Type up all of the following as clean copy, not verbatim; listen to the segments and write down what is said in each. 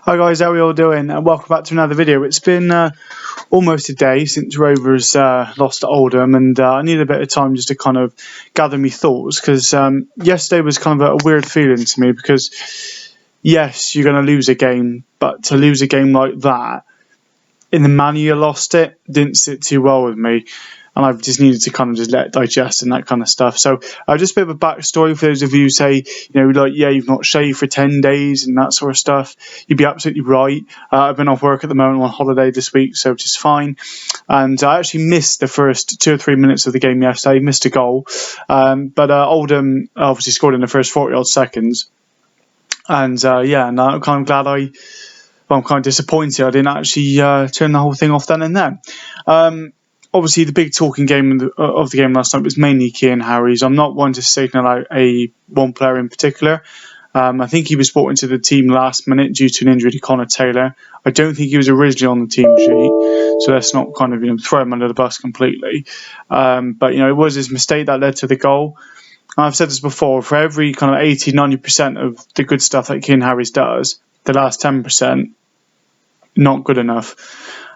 Hi guys, how are we all doing? And welcome back to another video. It's been almost a day since Rovers lost to Oldham, and I need a bit of time just to kind of gather my thoughts, because yesterday was kind of a weird feeling to me, because yes, you're going to lose a game, but to lose a game like that, in the manner you lost it, didn't sit too well with me. And I've just needed to kind of just let it digest and that kind of stuff. So just a bit of a backstory for those of you who say, yeah, you've not shaved for 10 days and that sort of stuff. You'd be absolutely right. I've been off work at the moment, on holiday this week, so which is fine. And I actually missed the first 2 or 3 minutes of the game yesterday, missed a goal. But Oldham obviously scored in the first 40-odd seconds. And and I'm kind of glad I'm kind of disappointed I didn't actually turn the whole thing off then and there. Obviously, the big talking game of the game last night was mainly Keane Harry's. I'm not one to signal out one player in particular. I think he was brought into the team last minute due to an injury to Connor Taylor. I don't think he was originally on the team sheet, so let's not kind of throw him under the bus completely. But it was his mistake that led to the goal. I've said this before, for every kind of 80-90% of the good stuff that Keane Harry's does, the last 10%, not good enough.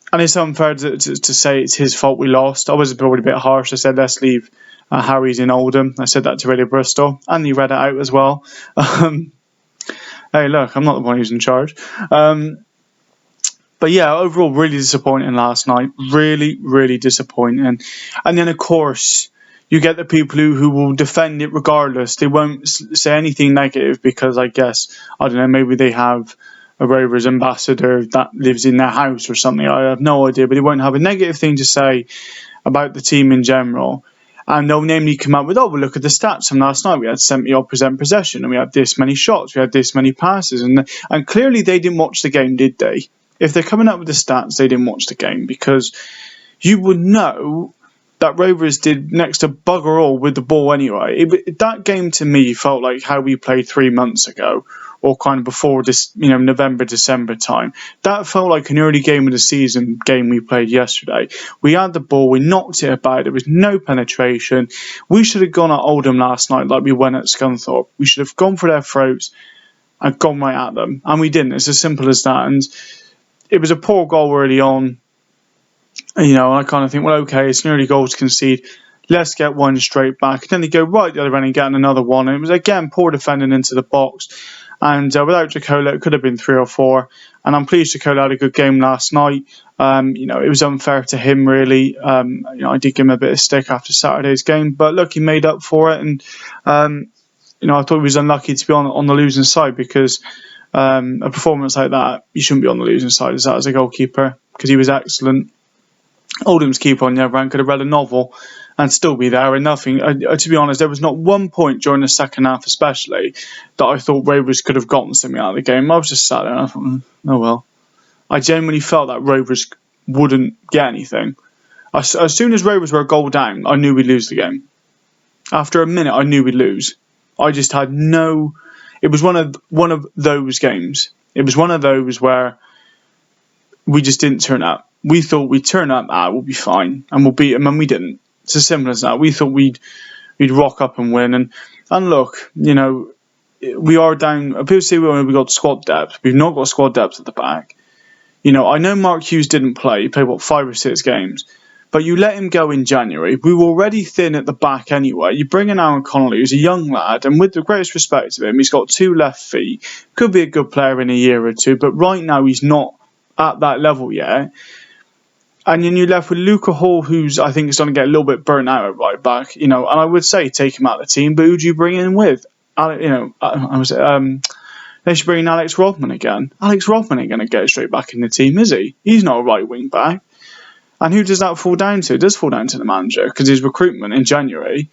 And it's unfair to say it's his fault we lost. I was probably a bit harsh. I said, let's leave Harry's in Oldham. I said that to Radio Bristol, and he read it out as well. Hey, look, I'm not the one who's in charge. But yeah, overall, really disappointing last night. Really, really disappointing. And then, of course, you get the people who will defend it regardless. They won't say anything negative because I guess, I don't know, maybe they have a Rovers ambassador that lives in their house or something. I have no idea, but they won't have a negative thing to say about the team in general. And they'll namely come up with, well, look at the stats from last night. We had 70-odd% possession, and we had this many shots, we had this many passes. And clearly they didn't watch the game, did they? If they're coming up with the stats, they didn't watch the game, because you would know that Rovers did next to bugger all with the ball anyway. That game to me felt like how we played 3 months ago, or kind of before this, November, December time. That felt like an early game of the season game we played yesterday. We had the ball, we knocked it about, there was no penetration. We should have gone at Oldham last night like we went at Scunthorpe. We should have gone for their throats and gone right at them, and we didn't. It's as simple as that. And it was a poor goal early on. And I kind of think, well, okay, it's an early goal to concede. Let's get one straight back. And then they go right the other end and get another one. And it was, again, poor defending into the box. And without Jacola, it could have been 3 or 4. And I'm pleased Jacola had a good game last night. It was unfair to him, really. I did give him a bit of stick after Saturday's game. But look, he made up for it. And, I thought he was unlucky to be on the losing side, because a performance like that, you shouldn't be on the losing side as a goalkeeper, because he was excellent. Oldham's keeper, on the other hand, could have read a novel and still be there and nothing. To be honest, there was not one point during the second half especially that I thought Rovers could have gotten something out of the game. I was just sat there and I thought, oh well. I genuinely felt that Rovers wouldn't get anything. As soon as Rovers were a goal down, I knew we'd lose the game. After a minute, I knew we'd lose. I just had no... It was one of those games. It was one of those where we just didn't turn up. We thought we'd turn up, we'll be fine, and we'll beat them, and we didn't. It's as simple as that. We thought we'd rock up and win, and look, we are down. People say we got squad depth. We've not got squad depth at the back. I know Mark Hughes didn't play. He played 5 or 6 games, but you let him go in January. We were already thin at the back anyway. You bring in Aaron Connolly, who's a young lad, and with the greatest respect to him, he's got 2 left feet. Could be a good player in a year or two, but right now he's not at that level yet. And then you're left with Luca Hall, who's, I think, is going to get a little bit burnt out at right back. And I would say take him out of the team, but who do you bring in with? They should bring in Alex Rodman again. Alex Rodman ain't going to get straight back in the team, is he? He's not a right wing back. And who does that fall down to? It does fall down to the manager, because his recruitment in January.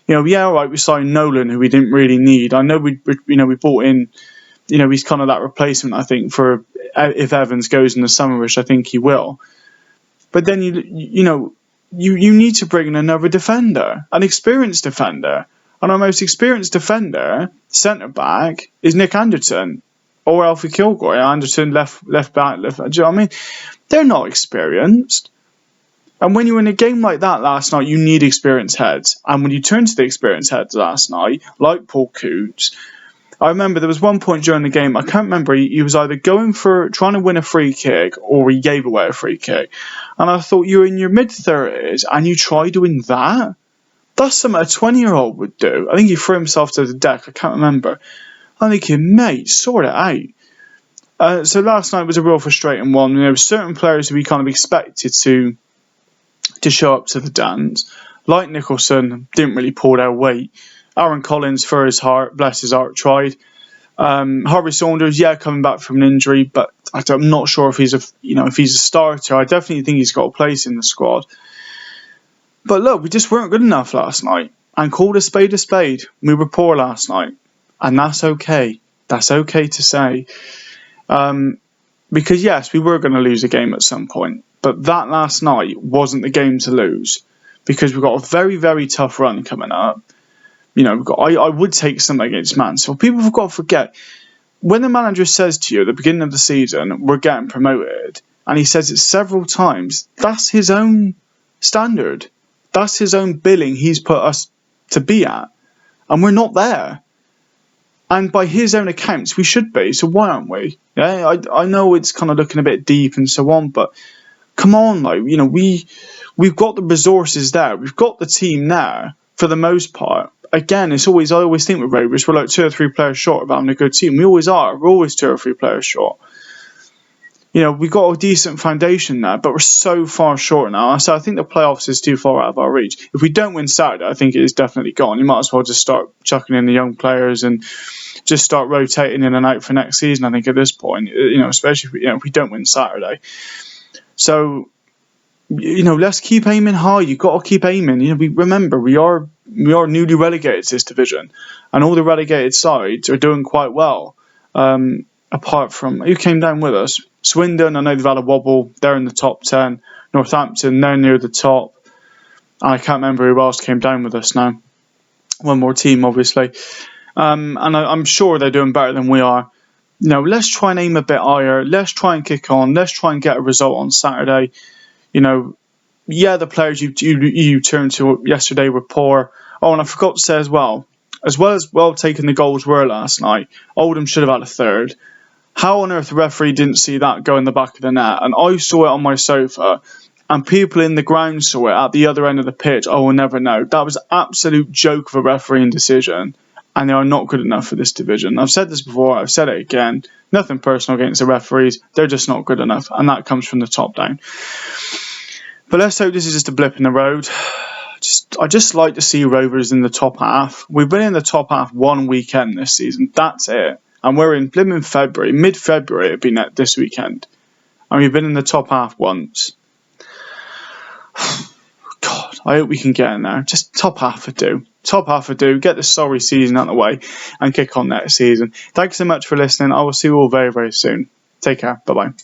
All right, we signed Nolan, who we didn't really need. I know we brought in, he's kind of that replacement, I think, for if Evans goes in the summer, which I think he will. But then you need to bring in another defender, an experienced defender. And our most experienced defender, centre back, is Nick Anderton or Alfie Kilgore. Anderton left back. Do you know what I mean? They're not experienced. And when you're in a game like that last night, you need experienced heads. And when you turn to the experienced heads last night, like Paul Coots, I remember there was one point during the game, I can't remember, he was either going for trying to win a free kick or he gave away a free kick. And I thought, you're in your mid-30s and you try doing that? That's something a 20-year-old would do. I think he threw himself to the deck, I can't remember. I'm thinking, mate, sort it out. So last night was a real frustrating one. There were certain players who we kind of expected to show up to the dance. Like Nicholson, didn't really pull their weight. Aaron Collins, for his heart, bless his heart, tried. Harvey Saunders, coming back from an injury, but I'm not sure if he's a starter. I definitely think he's got a place in the squad. But look, we just weren't good enough last night, and called a spade a spade. We were poor last night, and that's okay. That's okay to say, because yes, we were going to lose a game at some point, but that last night wasn't the game to lose, because we've got a very, very tough run coming up. I would take something against Mansfield. People have got to forget, when the manager says to you at the beginning of the season, we're getting promoted, and he says it several times, that's his own standard. That's his own billing he's put us to be at. And we're not there. And by his own accounts, we should be. So why aren't we? Yeah, I know it's kind of looking a bit deep and so on, but come on, we've got the resources there. We've got the team there for the most part. Again, I always think with Rovers, we're like 2 or 3 players short of having a good team. We always are. We're always 2 or 3 players short. We've got a decent foundation there, but we're so far short now. So I think the playoffs is too far out of our reach. If we don't win Saturday, I think it is definitely gone. You might as well just start chucking in the young players and just start rotating in and out for next season, I think, at this point, especially if we don't win Saturday. So, let's keep aiming high. You've got to keep aiming. Remember, we are newly relegated to this division, and all the relegated sides are doing quite well. Apart from, who came down with us? Swindon, I know they've had a wobble. They're in the top 10. Northampton, they're near the top. I can't remember who else came down with us now. One more team, obviously. And I'm sure they're doing better than we are. Let's try and aim a bit higher. Let's try and kick on. Let's try and get a result on Saturday. The players you turned to yesterday were poor. Oh, and I forgot to say as well as well taken the goals were last night, Oldham should have had a third. How on earth the referee didn't see that go in the back of the net? And I saw it on my sofa, and people in the ground saw it at the other end of the pitch. I will never know. That was an absolute joke of a refereeing decision, and they are not good enough for this division. I've said this before, I've said it again. Nothing personal against the referees. They're just not good enough, and that comes from the top down. But let's hope this is just a blip in the road. I just like to see Rovers in the top half. We've been in the top half one weekend this season. That's it. And we're in blimmin' February, mid-February it'd been this weekend. And we've been in the top half once. God, I hope we can get in there. Just top half would do. Top half would do. Get the sorry season out of the way and kick on next season. Thanks so much for listening. I will see you all very, very soon. Take care. Bye-bye.